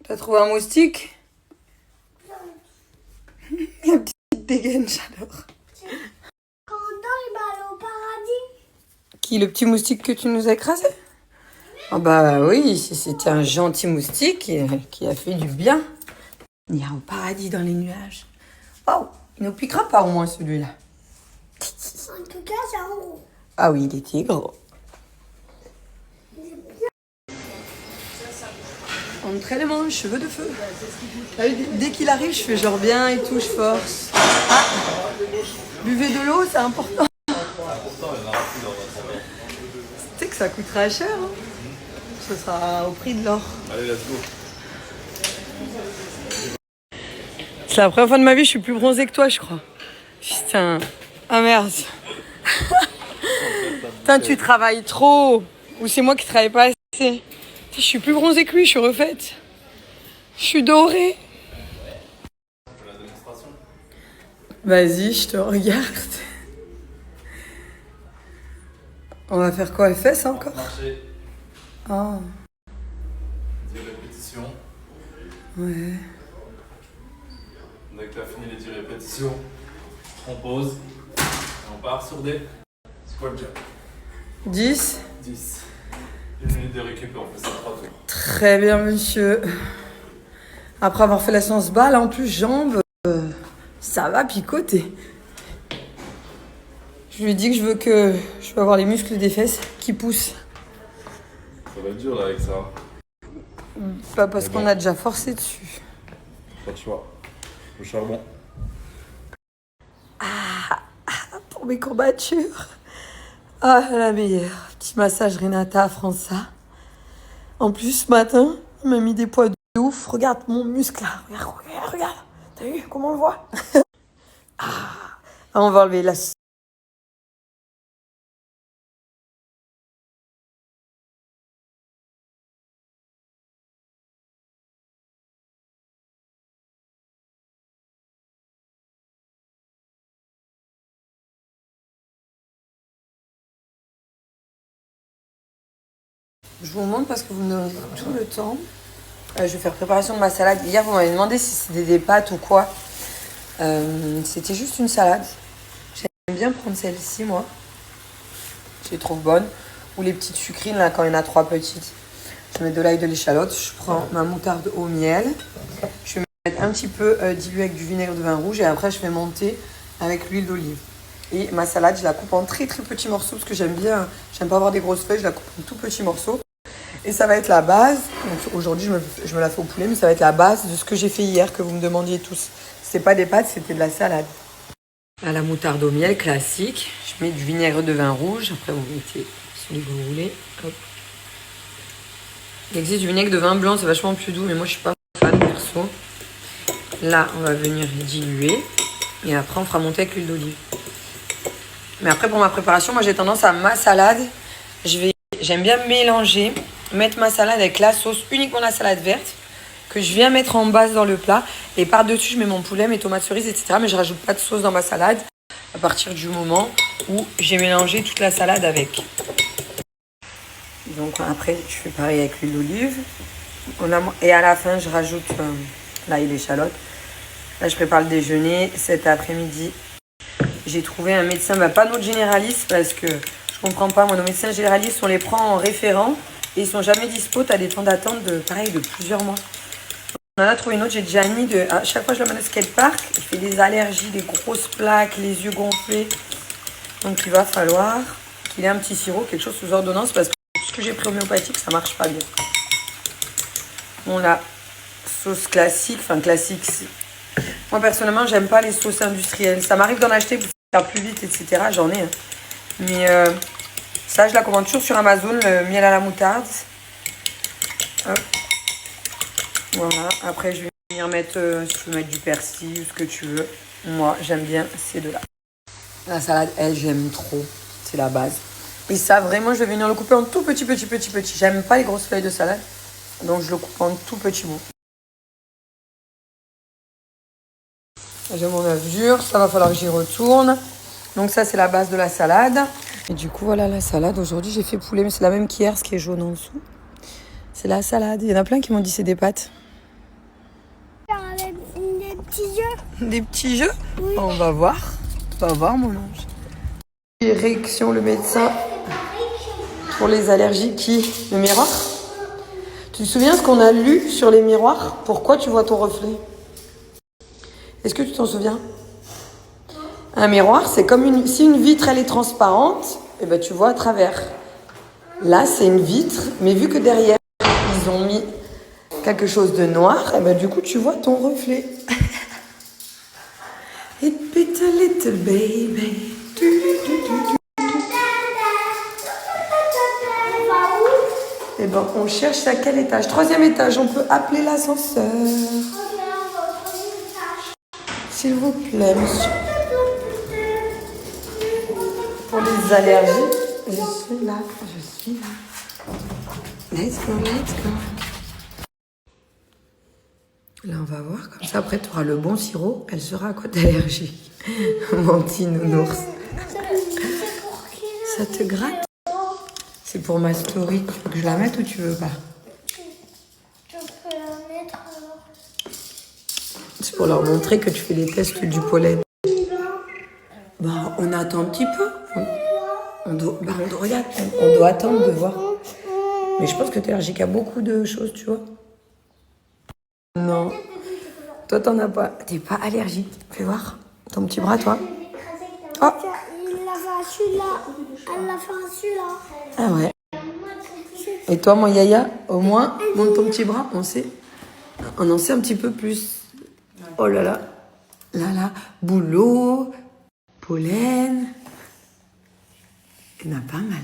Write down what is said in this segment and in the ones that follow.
T'as trouvé un moustique? La petite dégaine, j'adore. Quentin, il va aller au paradis. Qui, le petit moustique que tu nous as écrasé? Oh bah oui, c'était un gentil moustique qui a fait du bien. Il ira au paradis dans les nuages. Oh, il ne nous piquera pas au moins celui-là. En tout cas, c'est en gros. Ah oui, il était gros. Entraînement, cheveux de feu. Dès qu'il arrive, je fais genre bien et tout, je force. Ah, buvez de l'eau, c'est important. Tu sais que ça coûtera cher, hein. Ce sera au prix de l'or. Allez, let's go. C'est la première fois de ma vie, je suis plus bronzée que toi, je crois. Putain. Ah merde. Putain, tu travailles trop. Ou c'est moi qui travaille pas assez. Je suis plus bronzée que lui, je suis refaite. Je suis dorée. Vas-y, je te regarde. On va faire quoi, les fesses encore? Marcher. Oh. 10 répétitions. Ouais. Dès que tu as fini les 10 répétitions, on pose. Et on part sur des squat jump. 10. 10. 1 minute de récup, on fait ça 3 tours. Très bien, monsieur. Après avoir fait la séance balle, en plus, jambes, ça va picoter. Je lui dis que je veux avoir les muscles des fesses qui poussent. Ça va être dur là avec ça. Pas parce Mais qu'on bon. a déjà forcé dessus. Pas de choix. Le charbon. Pour mes courbatures. Ah, la meilleure. Petit massage Renata França. En plus, ce matin, il m'a mis des poids de ouf. Regarde mon muscle là. Regarde. T'as vu comment on le voit? Ah, on va enlever la... Je vous montre parce que vous me donnez tout le temps. Je vais faire préparation de ma salade. Hier, vous m'avez demandé si c'était des pâtes ou quoi. C'était juste une salade. J'aime bien prendre celle-ci, moi. Je les trouve bonnes. Ou les petites sucrines, là, quand il y en a 3 petites. Je mets de l'ail, de l'échalote. Je prends ma moutarde au miel. Je vais mettre un petit peu dilué avec du vinaigre de vin rouge. Et après, je fais monter avec l'huile d'olive. Et ma salade, je la coupe en très très petits morceaux parce que j'aime bien. J'aime pas avoir des grosses feuilles. Je la coupe en tout petits morceaux. Et ça va être la base. Aujourd'hui, je me la fais au poulet, mais ça va être la base de ce que j'ai fait hier, que vous me demandiez tous. C'était pas des pâtes, c'était de la salade. À la moutarde au miel, classique. Je mets du vinaigre de vin rouge. Après, vous mettez celui que vous voulez. Hop. Il existe du vinaigre de vin blanc, c'est vachement plus doux, mais moi, je suis pas fan, perso. Là, on va venir diluer. Et après, on fera monter avec l'huile d'olive. Mais après, pour ma préparation, moi, j'ai tendance à ma salade. J'aime bien mélanger, mettre ma salade avec la sauce, uniquement la salade verte, que je viens mettre en base dans le plat. Et par-dessus, je mets mon poulet, mes tomates cerises, etc. Mais je rajoute pas de sauce dans ma salade à partir du moment où j'ai mélangé toute la salade avec. Donc après, je fais pareil avec l'huile d'olive. Et à la fin, je rajoute l'ail et l'échalote. Là, je prépare le déjeuner. Cet après-midi, j'ai trouvé un médecin, pas notre généraliste, parce que je comprends pas. Moi, nos médecins généralistes, on les prend en référent et ils sont jamais dispo. Tu as des temps d'attente de plusieurs mois. On en a trouvé une autre, j'ai déjà mis à chaque fois que je l'emmène au skatepark, il fait des allergies, des grosses plaques, les yeux gonflés. Donc il va falloir qu'il ait un petit sirop, quelque chose sous ordonnance, parce que tout ce que j'ai pris homéopathique, ça marche pas bien. Bon, la sauce classique, moi personnellement, j'aime pas les sauces industrielles. Ça m'arrive d'en acheter pour faire plus vite, etc. J'en ai. Hein. Mais ça, je la commande toujours sur Amazon, le miel à la moutarde. Hop. Voilà. Après, je vais venir mettre, si tu veux mettre du persil ou ce que tu veux. Moi, j'aime bien ces deux-là. La salade, elle, j'aime trop. C'est la base. Et ça, vraiment, je vais venir le couper en tout petit. J'aime pas les grosses feuilles de salade. Donc, je le coupe en tout petits bouts. J'ai mon œuf dur. Ça va falloir que j'y retourne. Donc ça, c'est la base de la salade. Et du coup, voilà la salade. Aujourd'hui, j'ai fait poulet, mais c'est la même qu'hier, ce qui est jaune en dessous. C'est la salade. Il y en a plein qui m'ont dit c'est des pâtes. Des petits jeux? On va voir. On va voir, mon ange. Érection, le médecin. Pour les allergies, qui? Le miroir? Tu te souviens ce qu'on a lu sur les miroirs? Pourquoi tu vois ton reflet? Est-ce que tu t'en souviens? Un miroir, c'est comme si une vitre elle est transparente, et ben tu vois à travers. Là, c'est une vitre, mais vu que derrière ils ont mis quelque chose de noir, et ben du coup tu vois ton reflet. It bit a little baby. Et ben on cherche à quel étage? 3e étage, on peut appeler l'ascenseur. S'il vous plaît, monsieur. Pour les allergies, je suis là, je suis là. Let's go, let's go. Là, on va voir, comme ça, après, tu auras le bon sirop. Elle sera à quoi d'allergie? Mon petit nounours. Ça te gratte? C'est pour ma story. Tu veux que je la mette ou tu veux pas? Je peux la mettre alors. C'est pour leur montrer que tu fais les tests du pollen. Bah, on attend un petit peu. On doit attendre de voir. Mais je pense que tu es allergique à beaucoup de choses, tu vois. Non. Toi, t'en as pas. T'es pas allergique. Fais voir. Ton petit bras, toi. Oh. Il l'a fait à celui-là. Elle l'a fait à celui-là. Ah ouais. Et toi, mon yaya, au moins, monte ton petit bras. On en sait un petit peu plus. Oh là là. Là là. Boulot. Pollen. Il y en a pas mal.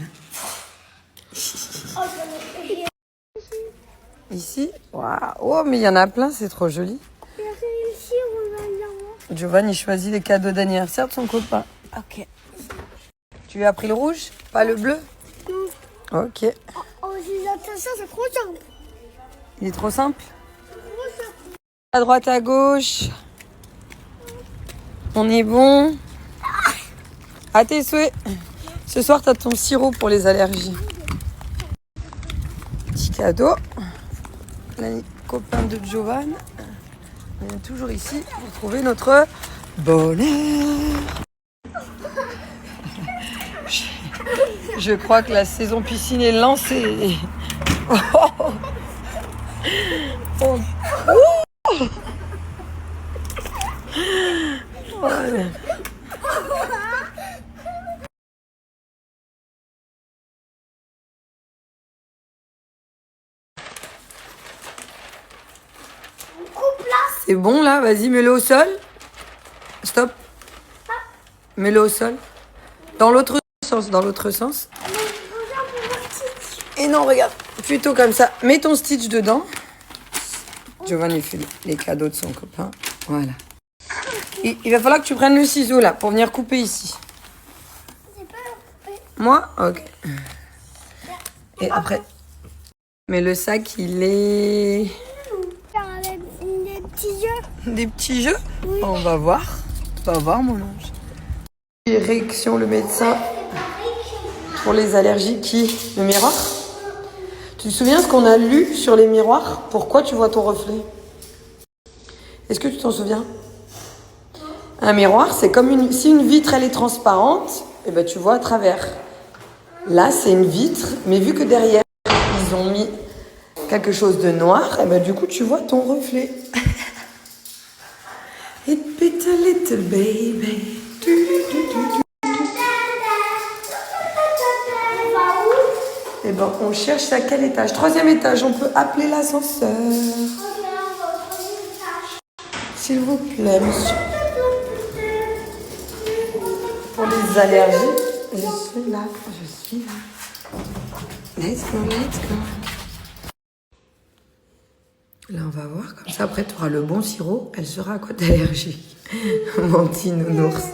Ici, waouh, oh mais il y en a plein, c'est trop joli. Ici, on va là. Giovanni choisit les cadeaux d'anniversaire de son copain. Ok. Tu lui as pris le rouge, pas le bleu? Non. Ok. Oh, ça, c'est trop simple. Il est trop simple. À droite, à gauche. On est bon. À tes souhaits. Ce soir, t'as ton sirop pour les allergies. Petit cadeau. Les copains de Giovanni. On est toujours ici pour trouver notre bonheur. Je crois que la saison piscine est lancée. Oh. Oh. Oh. Ouais. C'est bon là, vas-y, mets-le au sol. Stop. Mets-le au sol. Dans l'autre sens. Et non, regarde, plutôt comme ça. Mets ton Stitch dedans. Giovanni fait les cadeaux de son copain. Voilà. Et il va falloir que tu prennes le ciseau là pour venir couper ici. Moi? Ok. Et après, mais le sac, il est... Des petits jeux? Oui. On va voir. On va voir, mon ange. Érection, le médecin. Pour les allergies, qui? Le miroir? Tu te souviens ce qu'on a lu sur les miroirs? Pourquoi tu vois ton reflet? Est-ce que tu t'en souviens? Un miroir, c'est comme si une vitre elle est transparente, et ben tu vois à travers. Là, c'est une vitre, mais vu que derrière ils ont mis quelque chose de noir, et ben du coup tu vois ton reflet. It bit a little baby. Et ben on cherche à quel étage? 3e étage, on peut appeler l'ascenseur. S'il vous plaît, monsieur. Pour les allergies, je suis là, je suis là. Let's go, let's go. Là, on va voir, comme ça, après, tu auras le bon sirop. Elle sera à quoi d'allergie? Mon petit nounours.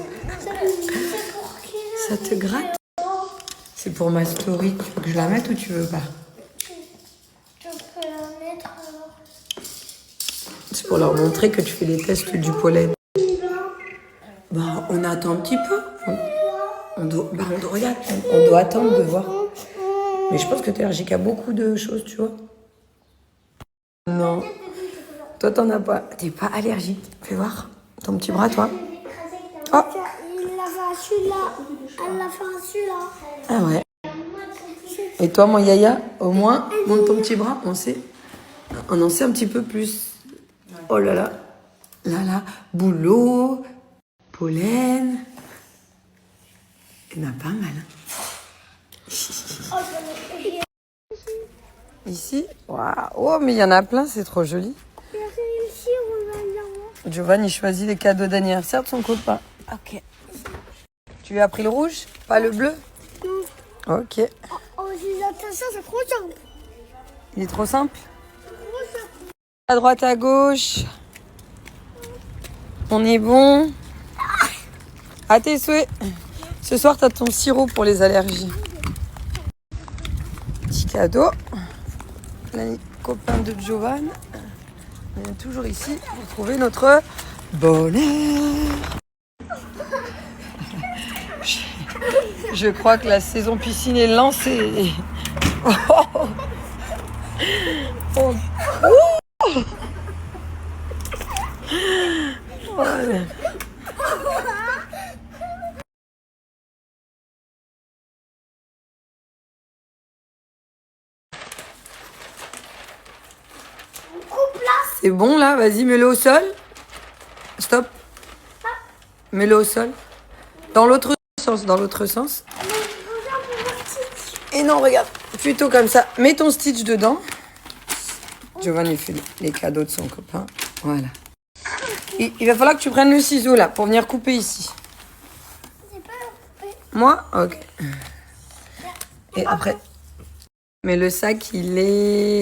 Ça te gratte? C'est pour ma story. Tu veux que je la mette ou tu veux pas? Je peux la mettre alors. C'est pour leur montrer que tu fais les tests du pollen. Bah, on attend un petit peu. On doit attendre de voir. Mais je pense que tu es allergique à beaucoup de choses, tu vois. Non. Toi, t'en as pas. T'es pas allergique. Fais voir. Ton petit bras, toi? Oh. Il l'a fait à celui-là. Elle l'a fait à celui-là. Ah ouais. Et toi, mon Yaya, au moins, monte ton petit bras, on sait. On en sait un petit peu plus. Oh là là. Là là. Boulot, pollen. Il y en a pas mal. Ici. Waouh. Oh, mais il y en a plein, c'est trop joli. Ici, on va là. Giovanni choisit les cadeaux d'anniversaire de son copain. Ok. Tu lui as pris le rouge, pas le bleu? Non. Ok. Oh, ça, c'est trop simple. Il est trop simple. Trop simple. À droite, à gauche. On est bon. À tes souhaits. Ce soir, tu as ton sirop pour les allergies. Petit cadeau. Les copains de Giovanni. On est toujours ici pour trouver notre bonheur. Je crois que la saison piscine est lancée. Oh. Oh. Ouais. C'est bon là, vas-y, mets-le au sol. Stop. Mets-le au sol. Dans l'autre sens, dans l'autre sens. Et non, regarde, plutôt comme ça. Mets ton Stitch dedans. Giovanni fait les cadeaux de son copain. Voilà. Il va falloir que tu prennes le ciseau là pour venir couper ici. C'est pas coupé. Moi? Ok. Et après. Mais le sac, il est